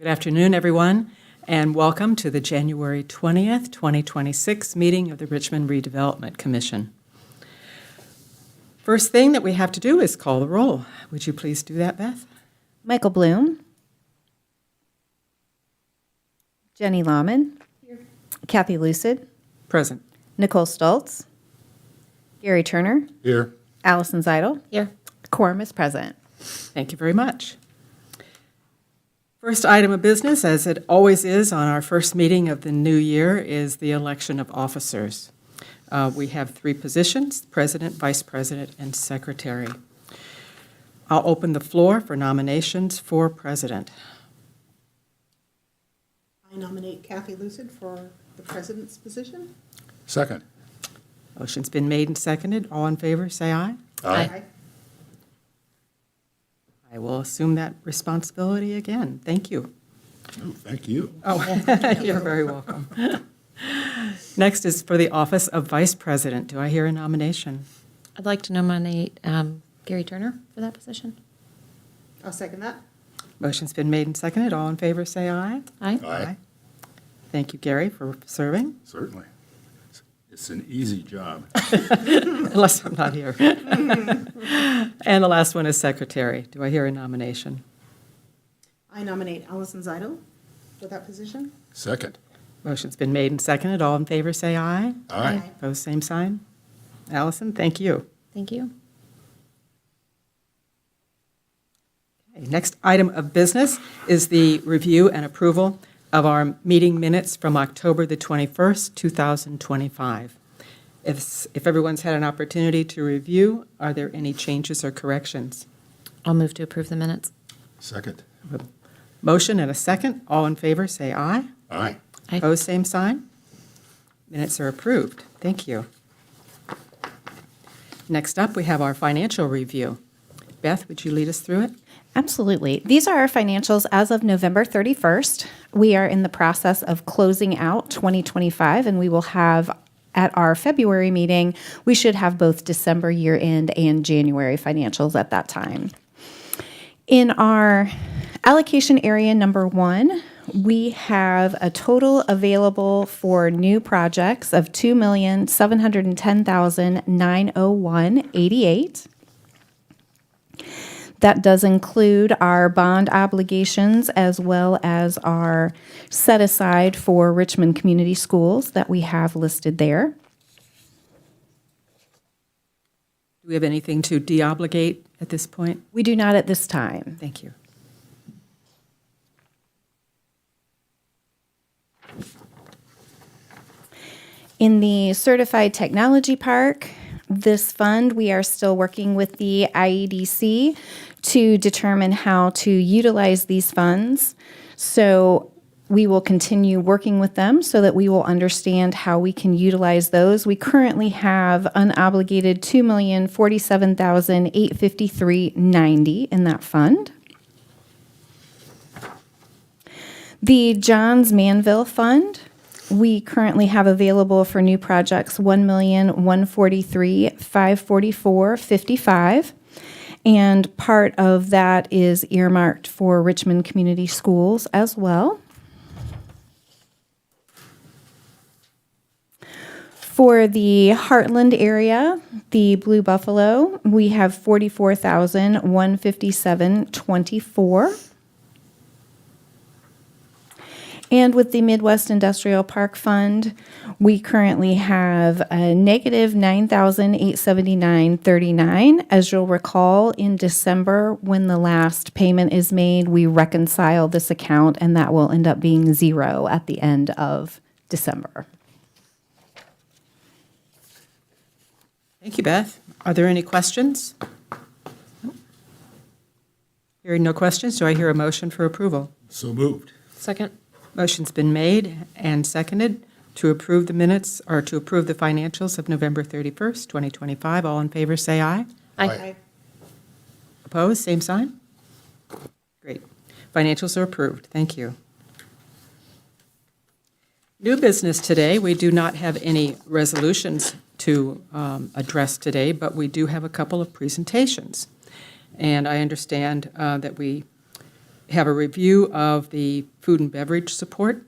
Good afternoon, everyone, and welcome to the January 20th, 2026 meeting of the Richmond Redevelopment Commission. First thing that we have to do is call the roll. Would you please do that, Beth? Michael Bloom. Jenny Lahman. Here. Kathy Lucid. Present. Nicole Stoltz. Gary Turner. Here. Allison Zeidel. Here. Quorum is present. Thank you very much. First item of business, as it always is on our first meeting of the new year, is the election of officers. We have 3 positions: president, vice president, and secretary. I'll open the floor for nominations for president. I nominate Kathy Lucid for the president's position. Second. Motion's been made and seconded. All in favor, say aye. Aye. I will assume that responsibility again. Thank you. Oh, thank you. Oh, you're very welcome. Next is for the office of vice president. Do I hear a nomination? I'd like to nominate Gary Turner for that position. I'll second that. Motion's been made and seconded. All in favor, say aye. Aye. Aye. Thank you, Gary, for serving, Certainly. It's an easy job. unless I'm not here. And the last one is secretary. Do I hear a nomination? I nominate Allison Zeidel for that position. Second. Motion's been made and seconded. All in favor, say aye. Aye. Opposed, same sign. Allison, thank you. Thank you. Okay, next item of business is the review and approval of our meeting minutes from October the 21st, 2025. If everyone's had an opportunity to review, are there any changes or corrections? I'll move to approve the minutes. Second. Motion and a second. All in favor, say aye. Aye. Aye. Opposed, same sign. Minutes are approved. Thank you. Next up, we have our financial review. Beth, would you lead us through it? Absolutely. These are our financials as of November 31st. We are in the process of closing out 2025, and we will have at our February meeting, we should have both December year-end and January financials at that time. In our allocation area number 1, we have a total available for new projects of $2,710,901.88. That does include our bond obligations as well as our set aside for Richmond Community Schools that we have listed there. Do we have anything to deobligate at this point? We do not at this time. Thank you. In the Certified Technology Park, this fund, we are still working with the IEDC to determine how to utilize these funds. So we will continue working with them so that we will understand how we can utilize those. We currently have unobligated $2,047,853.90 in that fund. The Johns Manville Fund, we currently have available for new projects $1,143,544.55, and part of that is earmarked for Richmond Community Schools as well. For the Heartland area, the Blue Buffalo, we have $44,157.24. And with the Midwest Industrial Park Fund, we currently have a negative $9,879.39. As you'll recall, in December, when the last payment is made, we reconcile this account, and that will end up being zero at the end of December. Thank you, Beth. Are there any questions? Hearing no questions, do I hear a motion for approval? So moved. Second. Motion's been made and seconded to approve the minutes or to approve the financials of November 31st, 2025. All in favor, say aye. Aye. Opposed, same sign? Great. Financials are approved. Thank you. New business today, we do not have any resolutions to address today, but we do have a couple of presentations. And I understand that we have a review of the food and beverage support.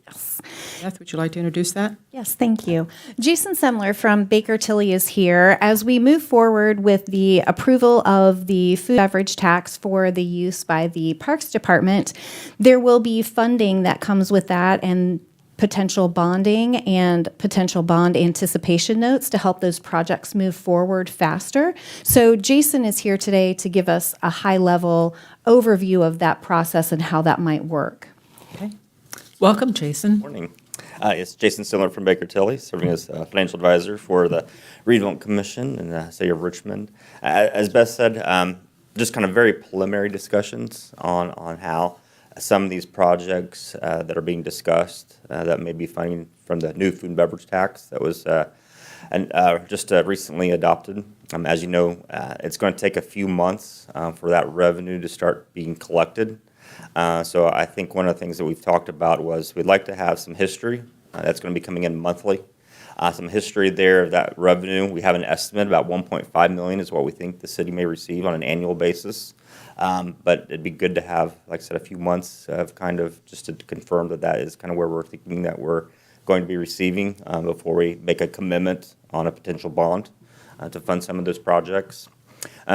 Yes. Beth, would you like to introduce that? Yes, thank you. Jason Semler from Baker Tilly is here. As we move forward with the approval of the food beverage tax for the use by the Parks Department, there will be funding that comes with that and potential bonding and potential bond anticipation notes to help those projects move forward faster. So Jason is here today to give us a high-level overview of that process and how that might work. Okay. Welcome, Jason. Morning. It's Jason Stiller from Baker Tilly, serving as financial advisor for the Redevelopment Commission in the city of Richmond. As Beth said, just kind of very preliminary discussions on how some of these projects that are being discussed that may be funding from the new food and beverage tax that was just recently adopted. As you know, it's going to take a few months for that revenue to start being collected. So I think one of the things that we've talked about was we'd like to have some history that's going to be coming in monthly. Some history there of that revenue. We have an estimate about $1.5 million is what we think the city may receive on an annual basis. But it'd be good to have, like I said, a few months of kind of just to confirm that that is kind of where we're thinking that we're going to be receiving before we make a commitment on a potential bond to fund some of those projects.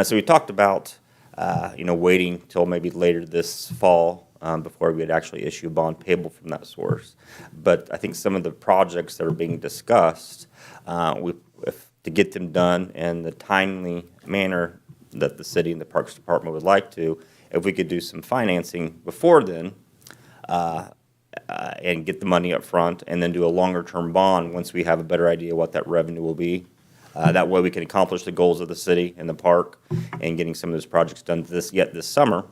So we talked about waiting till maybe later this fall before we would actually issue a bond payable from that source. But I think some of the projects that are being discussed, to get them done in the timely manner that the city and the Parks Department would like to, if we could do some financing before then and get the money up front and then do a longer-term bond once we have a better idea what that revenue will be. That way we can accomplish the goals of the city and the park and getting some of those projects done this summer,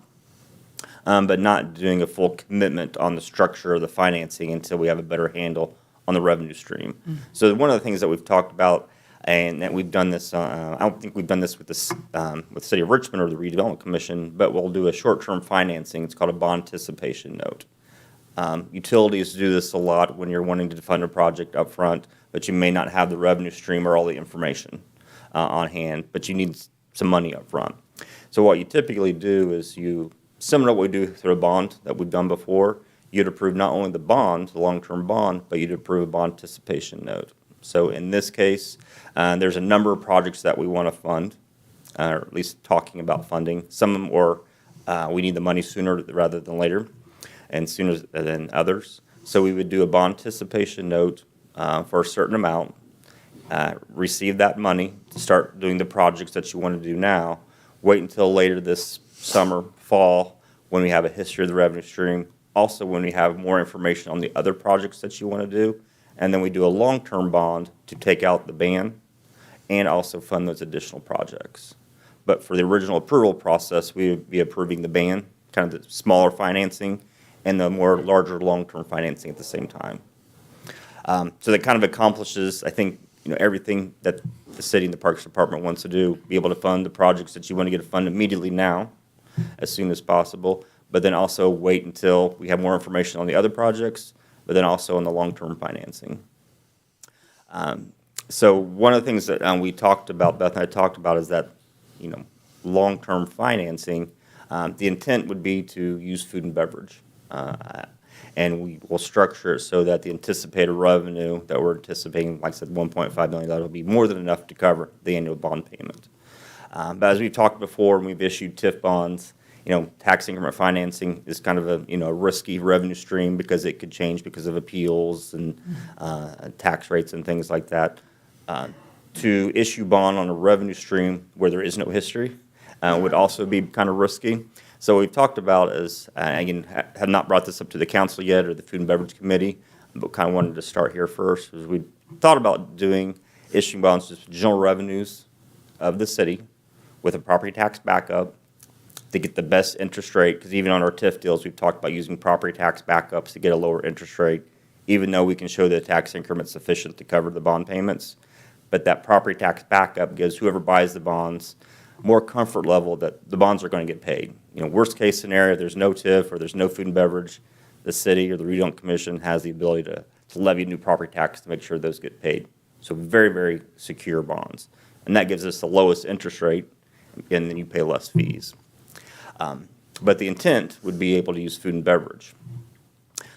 but not doing a full commitment on the structure of the financing until we have a better handle on the revenue stream. Mm-hmm. So one of the things that we've talked about, and that we've done this, I don't think we've done this with the City of Richmond or the Redevelopment Commission, but we'll do a short-term financing. It's called a bond anticipation note. Utilities do this a lot when you're wanting to fund a project up front, but you may not have the revenue stream or all the information on hand, but you need some money up front. So what you typically do is similar to what we do through a bond that we've done before, you'd approve not only the bond, the long-term bond, but you'd approve a bond anticipation note. So in this case, there's a number of projects that we want to fund, or at least talking about funding. Some of them are we need the money sooner rather than later, and sooner than others. So we would do a bond anticipation note for a certain amount, receive that money to start doing the projects that you want to do now, wait until later this summer, fall, when we have a history of the revenue stream, also when we have more information on the other projects that you want to do, and then we do a long-term bond to take out the ban and also fund those additional projects. But for the original approval process, we would be approving the ban, kind of the smaller financing, and the more larger long-term financing at the same time. So that kind of accomplishes, I think, everything that the city and the Parks Department wants to do, be able to fund the projects that you want to get funded immediately now, as soon as possible, but then also wait until we have more information on the other projects, but then also on the long-term financing. So one of the things that we talked about, Beth and I talked about, is that, long-term financing, the intent would be to use food and beverage. And we will structure it so that the anticipated revenue that we're anticipating, like I said, $1.5 million, that will be more than enough to cover the annual bond payment. But as we've talked before, and we've issued TIF bonds, tax increment financing is kind of a risky revenue stream because it could change because of appeals and tax rates and things like that. To issue bond on a revenue stream where there is no history would also be kind of risky. So what we've talked about is, again, have not brought this up to the council yet or the Food and Beverage Committee, but kind of wanted to start here first. Is we thought about issuing bonds just general revenues of the city with a property tax backup to get the best interest rate, because even on our TIF deals, we've talked about using property tax backups to get a lower interest rate, even though we can show the tax increment sufficient to cover the bond payments. But that property tax backup gives whoever buys the bonds more comfort level that the bonds are going to get paid. Worst case scenario, if there's no TIF or there's no food and beverage, the city or the Redevelopment Commission has the ability to levy new property tax to make sure those get paid. So very, very secure bonds. And that gives us the lowest interest rate, and then you pay less fees. But the intent would be able to use food and beverage.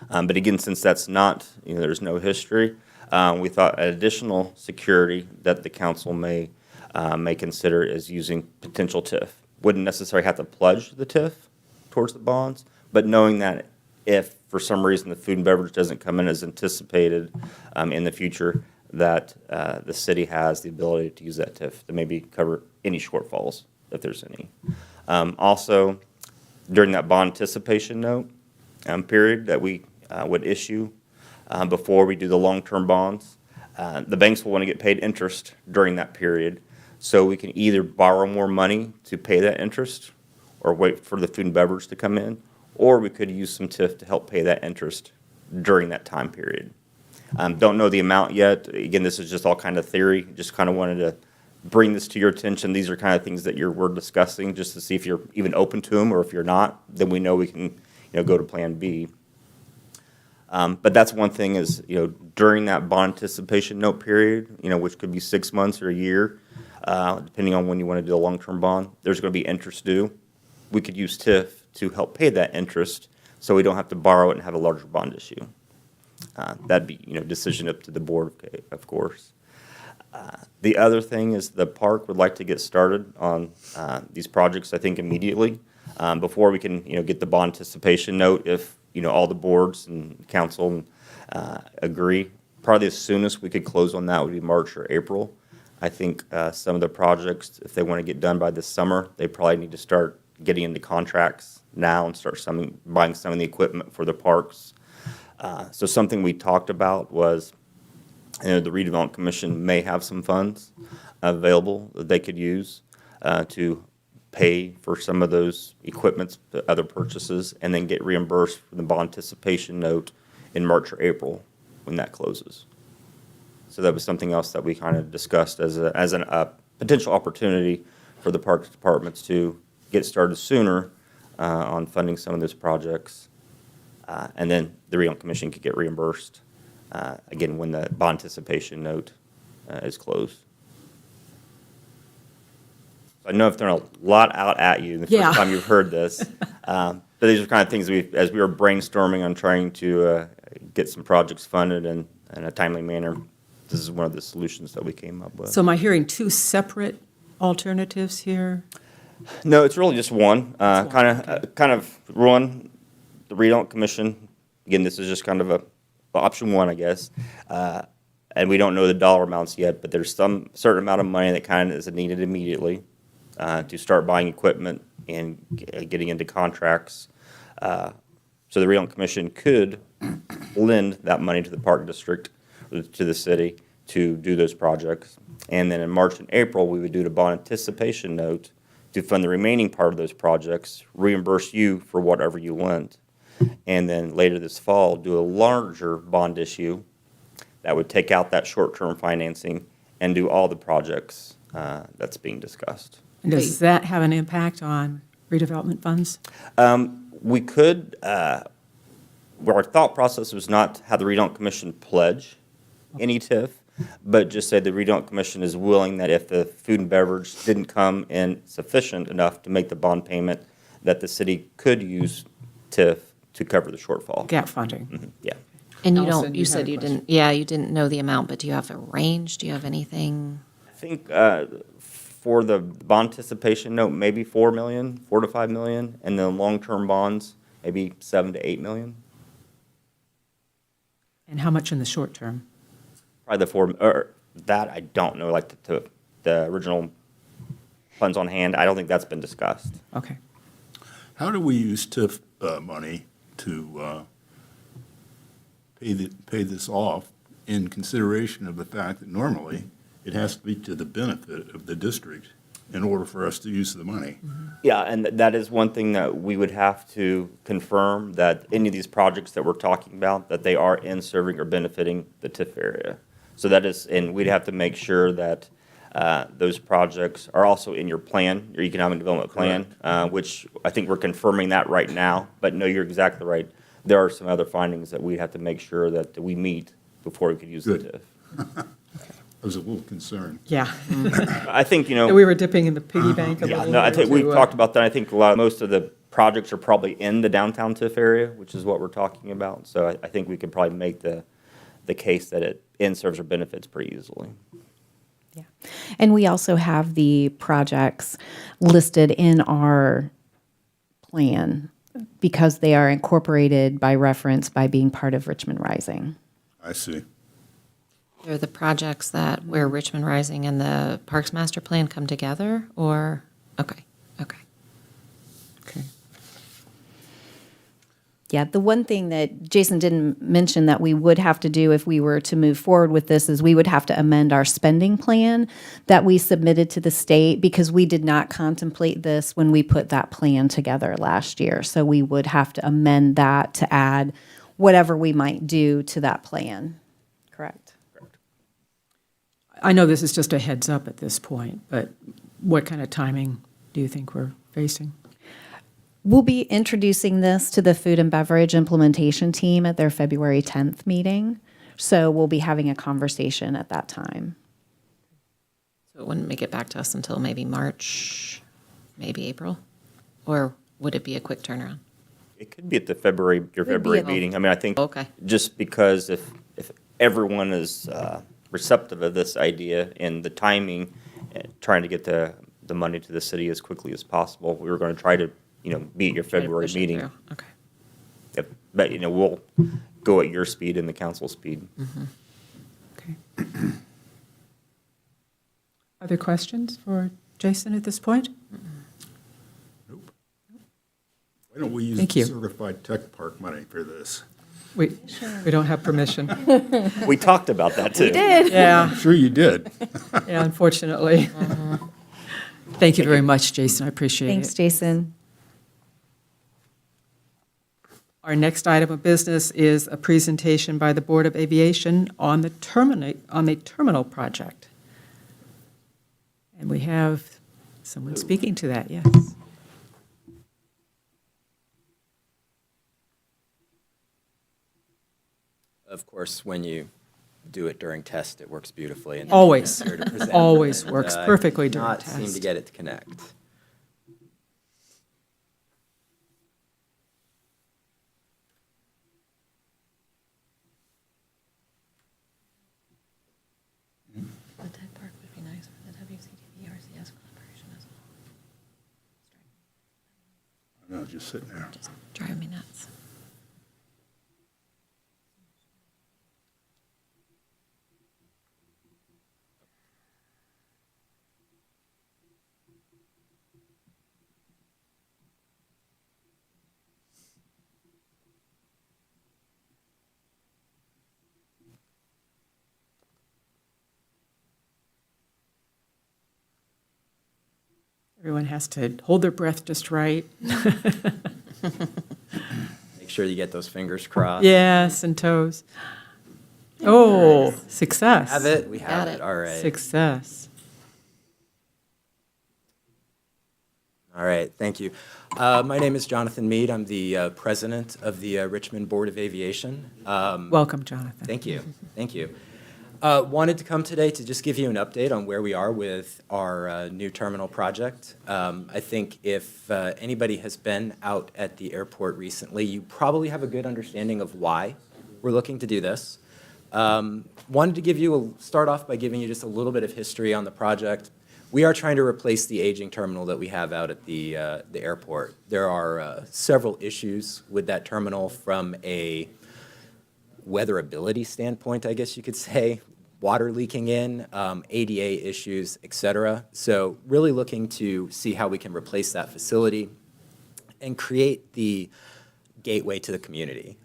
But again, since that's not, there's no history, we thought an additional security that the council may consider is using potential TIF. Wouldn't necessarily have to pledge the TIF towards the bonds, but knowing that if for some reason the food and beverage doesn't come in as anticipated in the future, that the city has the ability to use that TIF to maybe cover any shortfalls, if there's any. Also, during that bond anticipation note period that we would issue before we do the long-term bonds, the banks will want to get paid interest during that period. So we can either borrow more money to pay that interest or wait for the food and beverage to come in, or we could use some TIF to help pay that interest during that time period. Don't know the amount yet. Again, this is just all kind of theory. Just kind of wanted to bring this to your attention. These are kind of things that we're discussing just to see if you're even open to them, or if you're not, then we know we can go to Plan B. But that's one thing is, during that bond anticipation note period, which could be 6 months or a year, depending on when you want to do a long-term bond, there's going to be interest due. We could use TIF to help pay that interest so we don't have to borrow it and have a larger bond issue. That'd be, decision up to the board, of course. The other thing is the park would like to get started on these projects, I think, immediately, before we can, get the bond anticipation note if, all the boards and council agree. Probably as soon as we could close on that would be March or April. I think some of the projects, if they want to get done by this summer, they probably need to start getting into contracts now and start buying some of the equipment for the parks. So something we talked about was, the Redevelopment Commission may have some funds available that they could use to pay for some of those equipments, other purchases, and then get reimbursed for the bond anticipation note in March or April when that closes. So that was something else that we kind of discussed as a potential opportunity for the Parks Departments to get started sooner on funding some of those projects. And then the Redevelopment Commission could get reimbursed, again, when the bond anticipation note is closed. I know I've thrown a lot out at you the first time you've heard this, but these are kind of things as we were brainstorming on trying to get some projects funded in a timely manner, this is one of the solutions that we came up with. So am I hearing two separate alternatives here? No, it's really just one. Kind of run the Redevelopment Commission. Again, this is just kind of option one, I guess. And we don't know the dollar amounts yet, but there's some certain amount of money that kind of is needed immediately to start buying equipment and getting into contracts. So the Redevelopment Commission could lend that money to the Park District, to the city, to do those projects. And then in March and April, we would do the bond anticipation note to fund the remaining part of those projects, reimburse you for whatever you lent, and then later this fall, do a larger bond issue that would take out that short-term financing and do all the projects that's being discussed. And does that have an impact on redevelopment funds? We could, where our thought process was not have the Redevelopment Commission pledge any TIF, but just say the Redevelopment Commission is willing that if the food and beverage didn't come in sufficient enough to make the bond payment, that the city could use TIF to cover the shortfall. Gap funding. Mm-hmm. Yeah. And Allison, you you said had a you question. you didn't know the amount, but do you have a range? Do you have anything? I think for the bond anticipation note, maybe 4 million, 4 to 5 million, and then long-term bonds, maybe 7 to 8 million. And how much in the short term? Probably the 4, or that I don't know, like the original funds on hand, I don't think that's been discussed. Okay. How do we use TIF money to pay this off in consideration of the fact that normally it has to be to the benefit of the district in order for us to use the money? Yeah, and that is one thing that we would have to confirm, that any of these projects that we're talking about, that they are in serving or benefiting the TIF area. So that is, and we'd have to make sure that those projects are also in your plan, your economic development plan, which I think we're confirming that right now. But no, you're exactly right. There are some other findings that we have to make sure that we meet before we could use the Good. TIF. I was a little concerned. Yeah. I think, We were dipping in the piggy bank a yeah, little. no, I there think we've to, talked about that. I think most of the projects are probably in the downtown TIF area, which is what we're talking about. So I think we could probably make the case that it serves our benefits pretty easily. Yeah. And we also have the projects listed in our plan because they are incorporated by reference by being part of Richmond Rising. I see. They're the projects where Richmond Rising and the Parks Master Plan come together, or, okay. Okay. Yeah, the one thing that Jason didn't mention that we would have to do if we were to move forward with this is we would have to amend our spending plan that we submitted to the state because we did not contemplate this when we put that plan together last year. So we would have to amend that to add whatever we might do to that plan. Correct. I know this is just a heads up at this point, but what kind of timing do you think we're facing? We'll be introducing this to the food and beverage implementation team at their February 10th meeting. So we'll be having a conversation at that time. So it wouldn't make it back to us until maybe March, maybe April? Or would it be a quick turnaround? It could be at your February meeting. I mean, I think Okay. just because if everyone is receptive of this idea and the timing, trying to get the money to the city as quickly as possible, we were going to try to be at your Try to February push it meeting. through. Okay. Yep. But, we'll go at your speed and the council speed. Okay. Other questions for Jason at this point? Nope. Why don't we use Thank the you. certified tech park money for this? We don't have permission. We talked about that, too. Yeah, I'm sure you did. yeah, unfortunately. Thank you very much, Jason. I appreciate it. Thanks, Jason. Our next item of business is a presentation by the Board of Aviation on the terminal project. And we have someone speaking to that, yes. Of course, when you do it during test, it works beautifully. And Always. here to present, Always and, works perfectly during Not seem to test. get it to connect. The tech park would be nice for the WCTV RCS collaboration as well. No, just sitting there. Just driving me nuts. Everyone has to hold their breath just right. Make sure you get those fingers crossed. Yes, and toes. Oh, success. Have it? We have Got it. it. All right. Success. All right. Thank you. My name is Jonathan Mead. I'm the president of the Richmond Board of Aviation. Welcome, Jonathan. Thank you. Thank you. Wanted to come today to just give you an update on where we are with our new terminal project. I think if anybody has been out at the airport recently, you probably have a good understanding of why we're looking to do this. Wanted to start off by giving you just a little bit of history on the project. We are trying to replace the aging terminal that we have out at the airport. There are several issues with that terminal from a weatherability standpoint, I guess you could say, water leaking in, ADA issues, et cetera. So really looking to see how we can replace that facility and create the gateway to the community.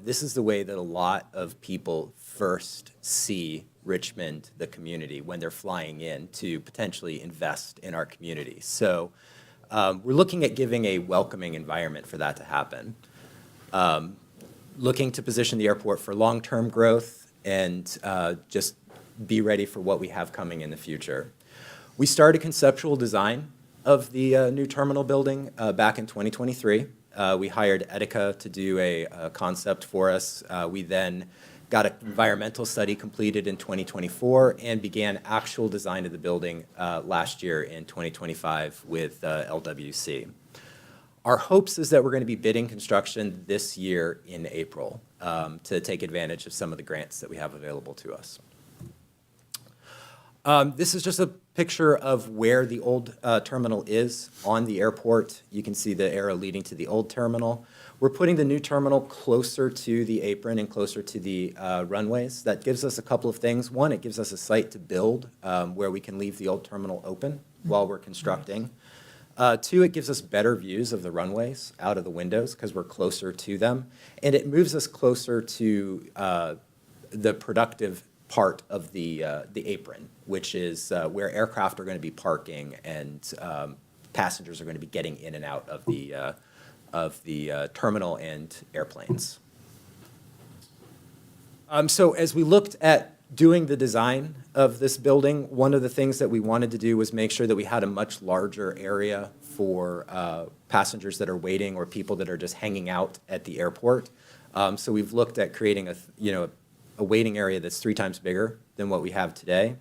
This is the way that a lot of people first see Richmond, the community, when they're flying in to potentially invest in our community. So we're looking at giving a welcoming environment for that to happen. Looking to position the airport for long-term growth and just be ready for what we have coming in the future. We started conceptual design of the new terminal building back in 2023. We hired Etica to do a concept for us. We then got an environmental study completed in 2024 and began actual design of the building last year in 2025 with LWC. Our hopes is that we're going to be bidding construction this year in April to take advantage of some of the grants that we have available to us. This is just a picture of where the old terminal is on the airport. You can see the arrow leading to the old terminal. We're putting the new terminal closer to the apron and closer to the runways. That gives us a couple of things. One, it gives us a site to build where we can leave the old terminal open while we're constructing. Two, it gives us better views of the runways out of the windows because we're closer to them. And it moves us closer to the productive part of the apron, which is where aircraft are going to be parking and passengers are going to be getting in and out of the terminal and airplanes. So as we looked at doing the design of this building, one of the things that we wanted to do was make sure that we had a much larger area for passengers that are waiting or people that are just hanging out at the airport. So we've looked at creating a waiting area that's 3 times bigger than what we have today.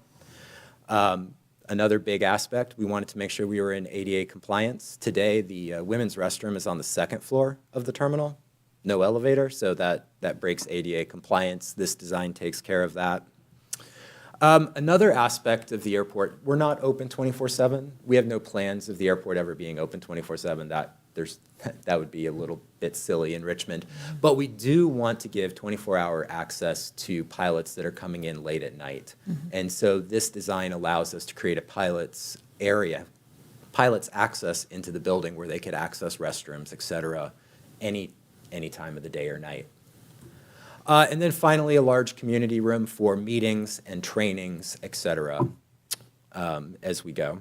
Another big aspect, we wanted to make sure we were in ADA compliance. Today, the women's restroom is on the 2nd floor of the terminal, no elevator, so that breaks ADA compliance. This design takes care of that. Another aspect of the airport, we're not open 24/7. We have no plans of the airport ever being open 24/7. That would be a little bit silly in Richmond. But we do want to give 24-hour access to pilots that are coming in late at night. And so this design allows us to create a pilot's area, pilot's access into the building where they could access restrooms, et cetera, any time of the day or night. And then finally, a large community room for meetings and trainings, et cetera, as we go.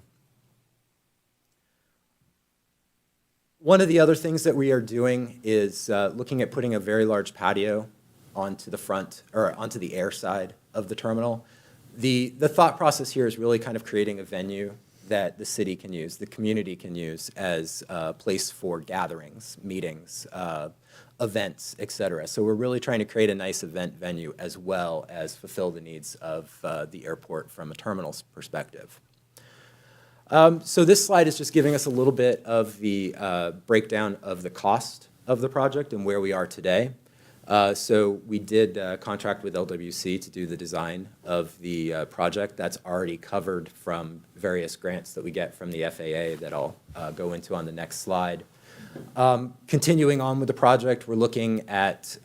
One of the other things that we are doing is looking at putting a very large patio onto the front, or onto the air side of the terminal. The thought process here is really kind of creating a venue that the city can use, the community can use as a place for gatherings, meetings, events, et cetera. So we're really trying to create a nice event venue as well as fulfill the needs of the airport from a terminal's perspective. So this slide is just giving us a little bit of the breakdown of the cost of the project and where we are today. So we did contract with LWC to do the design of the project. That's already covered from various grants that we get from the FAA that I'll go into on the next slide. Continuing on with the project, we're looking at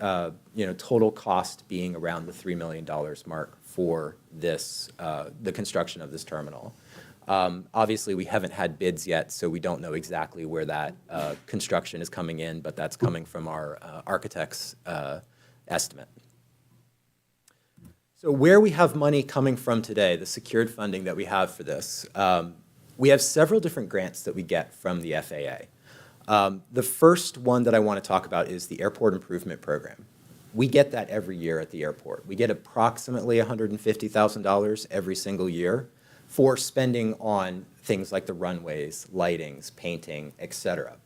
total cost being around the $3 million mark for this, the construction of this terminal. Obviously, we haven't had bids yet, so we don't know exactly where that construction is coming in, but that's coming from our architect's estimate. So where we have money coming from today, the secured funding that we have for this, we have several different grants that we get from the FAA. The first one that I want to talk about is the Airport Improvement Program. We get that every year at the airport. We get approximately $150,000 every single year for spending on things like the runways, lightings, painting, et cetera.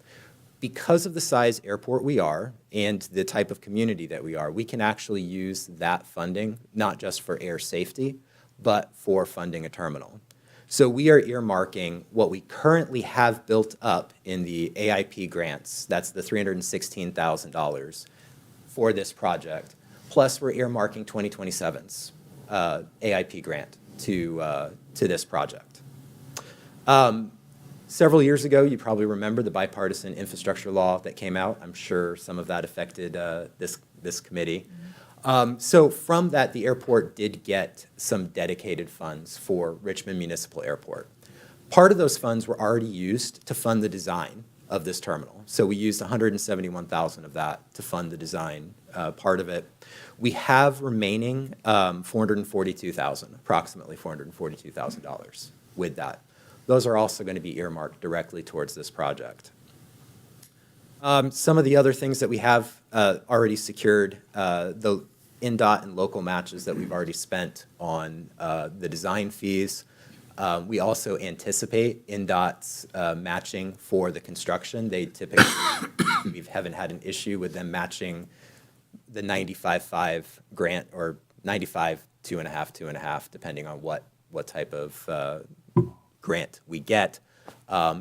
Because of the size airport we are and the type of community that we are, we can actually use that funding not just for air safety, but for funding a terminal. So we are earmarking what we currently have built up in the AIP grants, that's the $316,000 for this project, plus we're earmarking 2027's AIP grant to this project. Several years ago, you probably remember the bipartisan infrastructure law that came out. I'm sure some of that affected this committee. So from that, the airport did get some dedicated funds for Richmond Municipal Airport. Part of those funds were already used to fund the design of this terminal. So we used $171,000 of that to fund the design part of it. We have remaining $442,000, approximately $442,000 with that. Those are also going to be earmarked directly towards this project. Some of the other things that we have already secured, the NDOT and local matches that we've already spent on the design fees. We also anticipate NDOT's matching for the construction. They typically, we haven't had an issue with them matching the 95.5 grant, or 95, 2.5, 2.5, depending on what type of grant we get.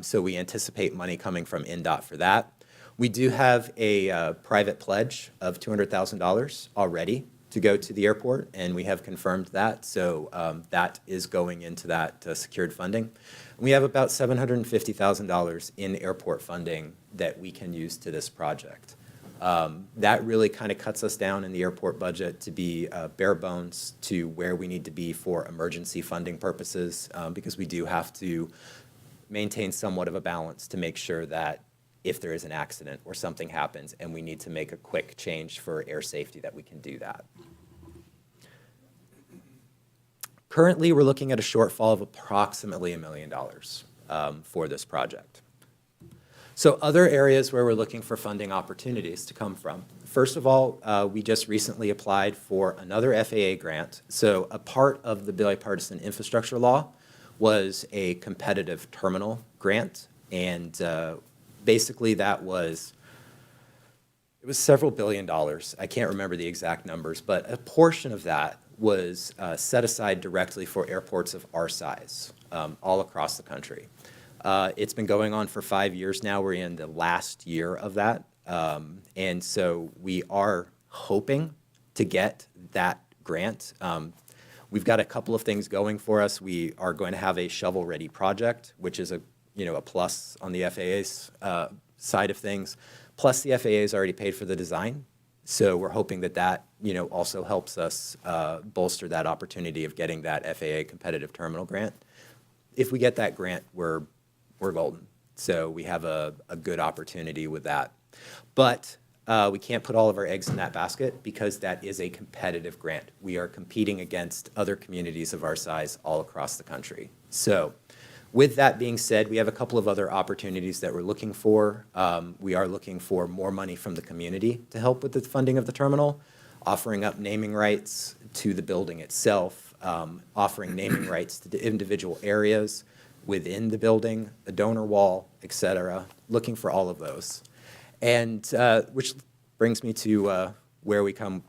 So we anticipate money coming from NDOT for that. We do have a private pledge of $200,000 already to go to the airport, and we have confirmed that. So that is going into that secured funding. We have about $750,000 in airport funding that we can use to this project. That really kind of cuts us down in the airport budget to be bare bones to where we need to be for emergency funding purposes, because we do have to maintain somewhat of a balance to make sure that if there is an accident or something happens and we need to make a quick change for air safety, that we can do that. Currently, we're looking at a shortfall of approximately $1 million for this project. So other areas where we're looking for funding opportunities to come from. First of all, we just recently applied for another FAA grant. So a part of the bipartisan infrastructure law was a competitive terminal grant, and basically that was, it was several billion dollars. I can't remember the exact numbers, but a portion of that was set aside directly for airports of our size all across the country. It's been going on for 5 years now. We're in the last year of that. And so we are hoping to get that grant. We've got a couple of things going for us. We are going to have a shovel-ready project, which is a plus on the FAA's side of things. Plus, the FAA has already paid for the design. So we're hoping that that, also helps us bolster that opportunity of getting that FAA competitive terminal grant. If we get that grant, we're golden. So we have a good opportunity with that. But we can't put all of our eggs in that basket because that is a competitive grant. We are competing against other communities of our size all across the country. So with that being said, we have a couple of other opportunities that we're looking for. We are looking for more money from the community to help with the funding of the terminal, offering up naming rights to the building itself, offering naming rights to the individual areas within the building, a donor wall, et cetera, looking for all of those. And which brings me to where we come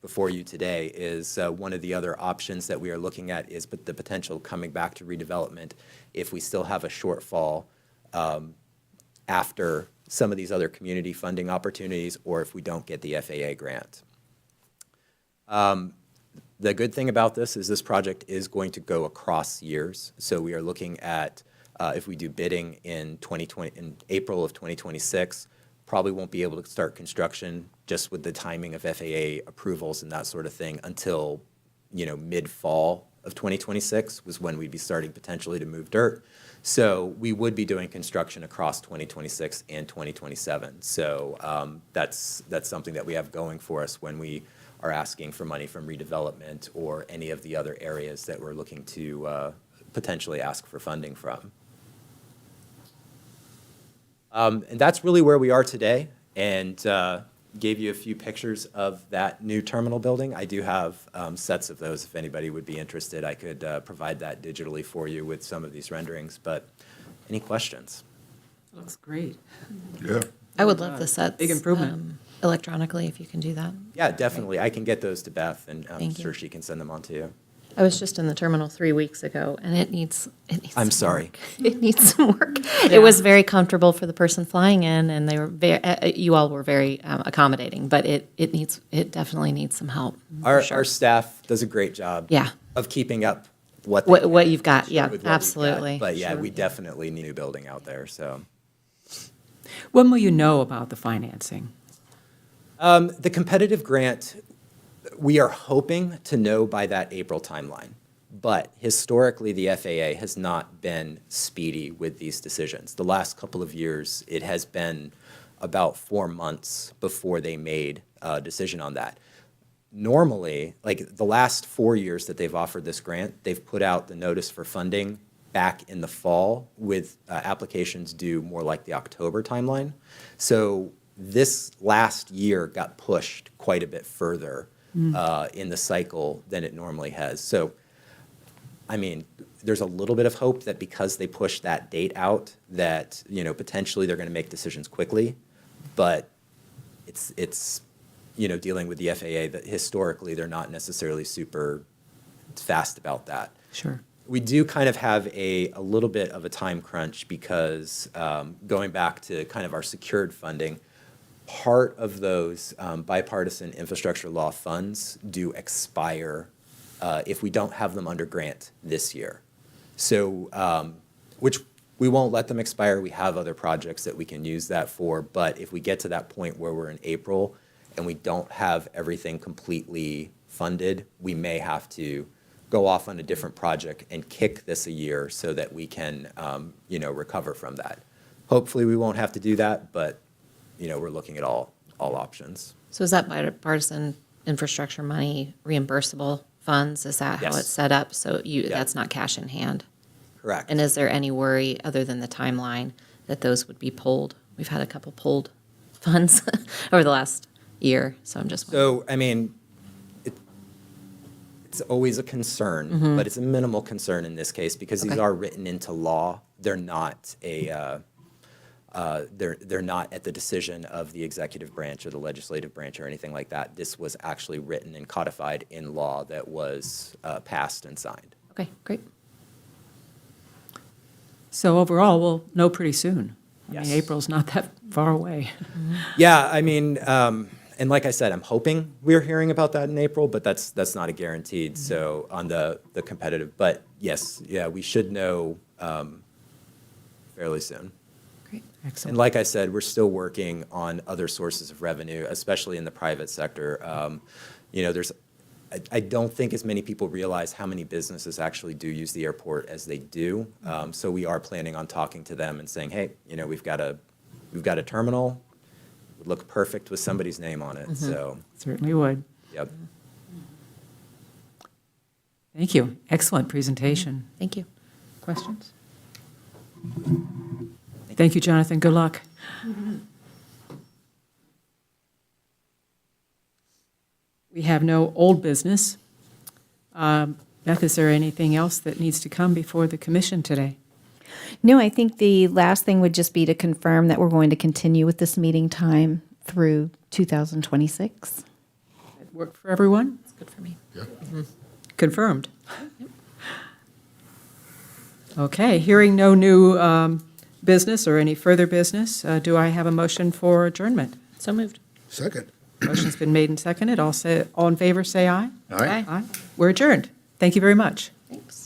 before you today is one of the other options that we are looking at is the potential coming back to redevelopment if we still have a shortfall after some of these other community funding opportunities or if we don't get the FAA grant. The good thing about this project is going to go across years. So we are looking at if we do bidding in April of 2026, probably won't be able to start construction just with the timing of FAA approvals and that sort of thing until, mid-fall of 2026 was when we'd be starting potentially to move dirt. So we would be doing construction across 2026 and 2027. So that's something that we have going for us when we are asking for money from redevelopment or any of the other areas that we're looking to potentially ask for funding from. And that's really where we are today, and gave you a few pictures of that new terminal building. I do have sets of those if anybody would be interested. I could provide that digitally for you with some of these renderings, but any questions? Looks great. Yeah. I would love the sets. Big improvement. Electronically, if you can do that. Yeah, definitely. I can get those to Beth, and I'm Thank you. sure she can send them on to you. I was just in the terminal 3 weeks ago, and it needs I'm some sorry. work. It needs some work. It was very comfortable for the person flying in, and they were you all were very accommodating, but it definitely needs some help. Our for sure. our staff does a great job Yeah. of keeping up what What you've got, yeah, with what we've got. absolutely. But yeah, Sure. we definitely need a new building out there, so. When will you know about the financing? The competitive grant, we are hoping to know by that April timeline. But historically, the FAA has not been speedy with these decisions. The last couple of years, it has been about 4 months before they made a decision on that. Normally, like the last 4 years that they've offered this grant, they've put out the notice for funding back in the fall with applications due more like the October timeline. So this last year got pushed quite a bit further in the cycle than it normally has. So, I mean, there's a little bit of hope that because they pushed that date out, that potentially they're going to make decisions quickly. But it's dealing with the FAA that historically they're not necessarily super fast about that. Sure. We do kind of have a little bit of a time crunch because going back to kind of our secured funding, part of those bipartisan infrastructure law funds do expire if we don't have them under grant this year. So, which we won't let them expire. We have other projects that we can use that for. But if we get to that point where we're in April and we don't have everything completely funded, we may have to go off on a different project and kick this a year so that we can, recover from that. Hopefully, we won't have to do that, but, we're looking at all options. So is that bipartisan infrastructure money reimbursable funds? Is that how Yes. it's set up? So Yeah. that's not cash in hand? Correct. And is there any worry, other than the timeline, that those would be pulled? We've had a couple pulled funds over the last year, so I'm just wondering. So, I mean, it's always a concern, but it's a minimal concern in this case because these Okay. are written into law. They're not they're not at the decision of the executive branch or the legislative branch or anything like that. This was actually written and codified in law that was passed and signed. Okay, great. So overall, we'll know pretty soon. I mean, Yes. April's not that far away. Yeah, I mean, and like I said, I'm hoping we're hearing about that in April, but that's not a guaranteed. So on the competitive, but yes, yeah, we should know fairly soon. Great. And Excellent. like I said, we're still working on other sources of revenue, especially in the private sector. I don't think as many people realize how many businesses actually do use the airport as they do. So we are planning on talking to them and saying, hey, we've got a terminal, would look perfect with somebody's name on it. So, Certainly would. yep. Thank you. Excellent presentation. Thank you. Questions? Thank you, Jonathan. Good luck. We have no old business. Beth, is there anything else that needs to come before the commission today? No, I think the last thing would just be to confirm that we're going to continue with this meeting time through 2026. That work for everyone? It's good for me. Confirmed. Okay, hearing no new business or any further business, do I have a motion for adjournment? So moved. Second. Motion's been made and seconded. All in favor, say aye. All right. Aye. We're adjourned. Thank you very much. Thanks.